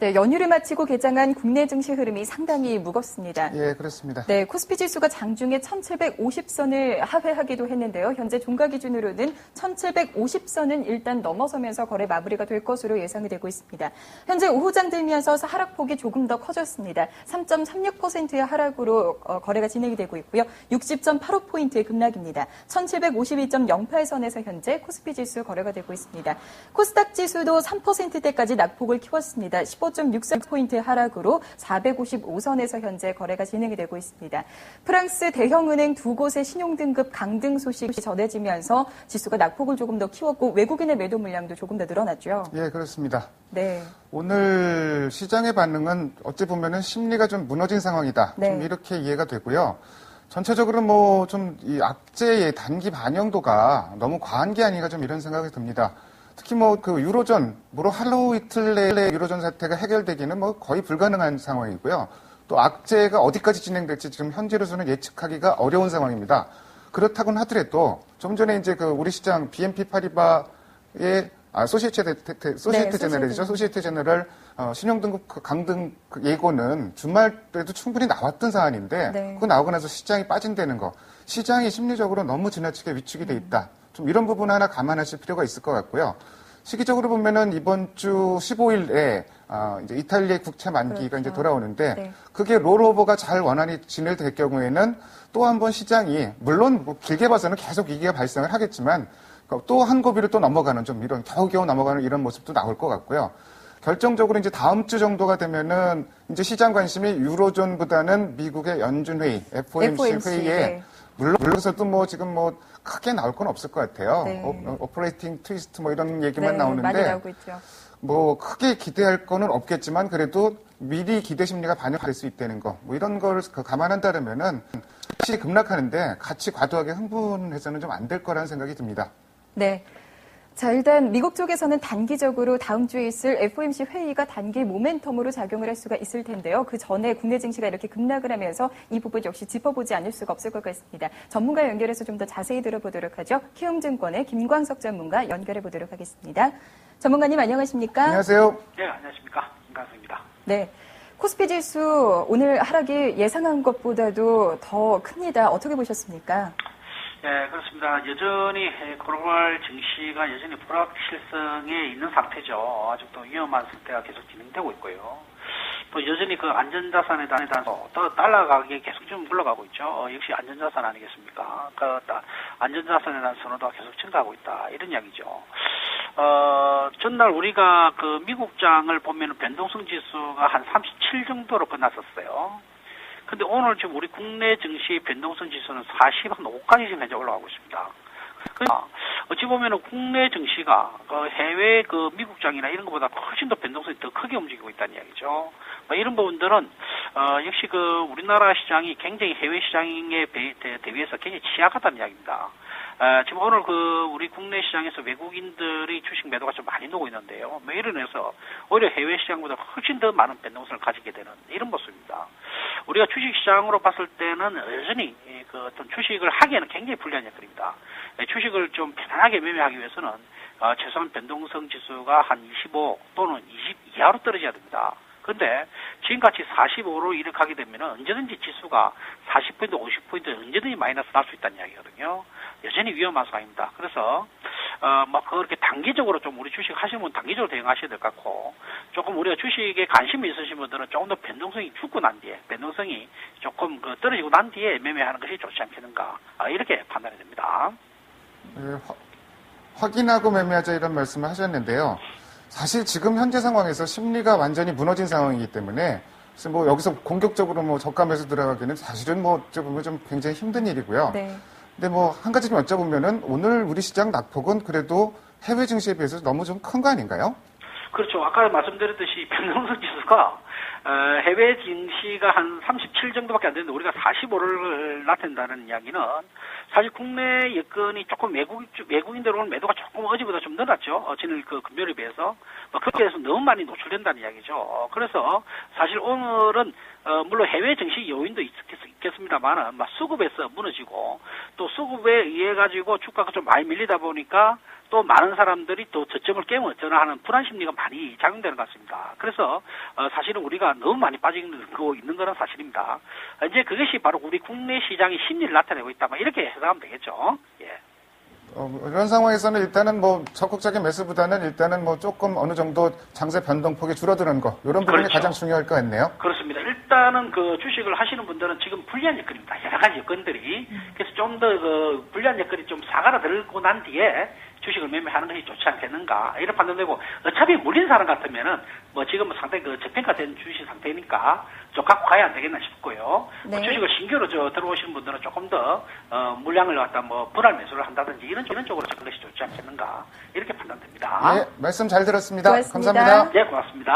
네, 연휴를 마치고 개장한 국내 증시 흐름이 상당히 무겁습니다. 예, 그렇습니다. 네, 코스피 지수가 장중에 1750선을 하회하기도 했는데요. 현재 종가 기준으로는 1750선은 일단 넘어서면서 거래 마무리가 될 것으로 예상이 되고 있습니다. 현재 오후장 들면서 하락폭이 조금 더 커졌습니다. 3.36%의 하락으로 거래가 진행이 되고 있고요. 60.85포인트의 급락입니다. 1752.08선에서 현재 코스피 지수 거래가 되고 있습니다. 코스닥 지수도 3%대까지 낙폭을 키웠습니다. 15.64포인트의 하락으로 455선에서 현재 거래가 진행이 되고 있습니다. 프랑스 대형은행 두 곳의 신용등급 강등 소식이 전해지면서 지수가 낙폭을 조금 더 키웠고 외국인의 매도 물량도 조금 더 늘어났죠. 예, 그렇습니다. 네. 오늘 시장의 반응은 어찌 보면은 심리가 좀 무너진 상황이다. 네. 좀 이렇게 이해가 되고요. 전체적으로 뭐 좀 이 악재의 단기 반영도가 너무 과한 게 아닌가 좀 이런 생각이 듭니다. 특히 뭐 그 유로존, 하루 이틀 내에 유로존 사태가 해결되기는 뭐 거의 불가능한 상황이고요. 또 악재가 어디까지 진행될지 지금 현재로서는 예측하기가 어려운 상황입니다. 그렇다고는 하더라도 좀 전에 이제 그 우리 시장 BNP 파리바의 소시에테 제네럴이죠. 소시에테 제네럴 신용등급 강등 예고는 주말 때도 충분히 나왔던 사안인데 네. 그거 나오고 나서 시장이 빠진다는 거. 시장이 심리적으로 너무 지나치게 위축이 돼 있다. 좀 이런 부분 하나 감안하실 필요가 있을 것 같고요. 시기적으로 보면은 이번 주 15일에 이제 이탈리아 국채 만기가 그렇죠. 이제 돌아오는데 네. 그게 롤오버가 잘 원활히 진행될 경우에는 또 한 번 시장이 물론 뭐 길게 봐서는 계속 위기가 발생을 하겠지만 또 한 고비를 또 넘어가는 좀 이런 겨우겨우 넘어가는 이런 모습도 나올 것 같고요. 결정적으로 이제 다음 주 정도가 되면은 이제 시장 관심이 유로존보다는 미국의 연준회의, FOMC 회의에 네. 물론서도 뭐 지금 뭐 크게 나올 건 없을 것 같아요. 네. 오퍼레이팅 트위스트 뭐 이런 얘기만 네, 나오는데 많이 나오고 있죠. 뭐 크게 기대할 거는 없겠지만 그래도 미리 기대 심리가 반영될 수 있다는 거 뭐 이런 걸 감안한다면은 시장이 급락하는데 같이 과도하게 흥분해서는 좀 안 될 거라는 생각이 듭니다. 네. 자, 일단 미국 쪽에서는 단기적으로 다음 주에 있을 FOMC 회의가 단기 모멘텀으로 작용을 할 수가 있을 텐데요. 그 전에 국내 증시가 이렇게 급락을 하면서 이 부분 역시 짚어보지 않을 수가 없을 것 같습니다. 전문가 연결해서 좀 더 자세히 들어보도록 하죠. 키움증권의 김광석 전문가 연결해 보도록 하겠습니다. 전문가님 안녕하십니까? 안녕하세요. 네, 안녕하십니까. 김광석입니다. 네. 코스피 지수 오늘 하락이 예상한 것보다도 더 큽니다. 어떻게 보셨습니까? 네, 그렇습니다. 여전히 글로벌 증시가 여전히 불확실성에 있는 상태죠. 아직도 위험한 상태가 계속 진행되고 있고요. 또 여전히 그 안전자산에 대해서 또 달러 가격이 계속 좀 올라가고 있죠. 역시 안전자산 아니겠습니까? 그 안전자산에 대한 선호도가 계속 증가하고 있다. 이런 이야기죠. 전날 우리가 그 미국장을 보면 변동성 지수가 한 37 정도로 끝났었어요. 근데 오늘 지금 우리 국내 증시 변동성 지수는 45까지 지금 현재 올라가고 있습니다. 그러니까 어찌 보면은 국내 증시가 그 해외 그 미국장이나 이런 것보다 훨씬 더 변동성이 더 크게 움직이고 있다는 이야기죠. 뭐 이런 부분들은 역시 그 우리나라 시장이 굉장히 해외 시장에 대비해서 굉장히 취약하다는 이야기입니다. 지금 오늘 그 우리 국내 시장에서 외국인들이 주식 매도가 좀 많이 나오고 있는데요. 뭐 이런 해서 오히려 해외 시장보다 훨씬 더 많은 변동성을 가지게 되는 이런 모습입니다. 우리가 주식 시장으로 봤을 때는 여전히 그 어떤 주식을 하기에는 굉장히 불리한 여건입니다. 주식을 좀 편안하게 매매하기 위해서는 최소한 변동성 지수가 한 25 또는 20 이하로 떨어져야 됩니다. 그런데 지금같이 45로 이렇게 하게 되면 언제든지 지수가 40포인트, 50포인트 언제든지 마이너스 날 수 있다는 이야기거든요. 여전히 위험한 상황입니다. 그래서 막 그렇게 단기적으로 좀 우리 주식 하시는 분 단기적으로 대응하셔야 될 것 같고 조금 우리가 주식에 관심이 있으신 분들은 조금 더 변동성이 죽고 난 뒤에 변동성이 조금 그 떨어지고 난 뒤에 매매하는 것이 좋지 않겠는가 이렇게 판단이 됩니다. 네, 확인하고 매매하자 이런 말씀을 하셨는데요. 사실 지금 현재 상황에서 심리가 완전히 무너진 상황이기 때문에 그래서 뭐 여기서 공격적으로 뭐 저가 매수 들어가기는 사실은 뭐 좀 굉장히 힘든 일이고요. 네. 근데 뭐 한 가지 좀 여쭤보면은 오늘 우리 시장 낙폭은 그래도 해외 증시에 비해서 너무 좀 큰 거 아닌가요? 그렇죠. 아까 말씀드렸듯이 변동성 지수가 해외 증시가 한 37 정도밖에 안 되는데 우리가 45를 나타낸다는 이야기는 사실 국내 여건이 조금 외국인 들어오는 매도가 조금 어제보다 좀 늘었죠. 지난 그 금요일에 비해서. 그렇게 해서 너무 많이 노출된다는 이야기죠. 그래서 사실 오늘은 물론 해외 증시 요인도 있겠습니다만은 수급에서 무너지고 또 수급에 의해 가지고 주가가 좀 많이 밀리다 보니까 또 많은 사람들이 또 저점을 깨면 어쩌나 하는 불안 심리가 많이 작용되는 것 같습니다. 그래서 사실은 우리가 너무 많이 빠지고 있는 거는 사실입니다. 이제 그것이 바로 우리 국내 시장의 심리를 나타내고 있다. 이렇게 해석하면 되겠죠. 예. 이런 상황에서는 일단은 뭐 적극적인 매수보다는 일단은 뭐 조금 어느 정도 장세 변동폭이 줄어드는 거 이런 부분이 그렇죠. 가장 중요할 것 같네요. 그렇습니다. 일단은 그 주식을 하시는 분들은 지금 불리한 여건입니다. 여러 가지 여건들이. 그래서 좀 더 그 불리한 여건이 좀 사가라들고 난 뒤에 주식을 매매하는 것이 좋지 않겠는가 이런 판단되고 어차피 물린 사람 같으면은 뭐 지금은 상당히 그 저평가된 주식 상태니까 좀 갖고 가야 안 되겠나 싶고요. 네. 주식을 신규로 들어오시는 분들은 조금 더 물량을 갖다 뭐 분할 매수를 한다든지 이런 쪽으로 접근 것이 좋지 않겠는가 이렇게 판단됩니다. 네, 말씀 잘 들었습니다. 고맙습니다. 감사합니다. 네, 고맙습니다.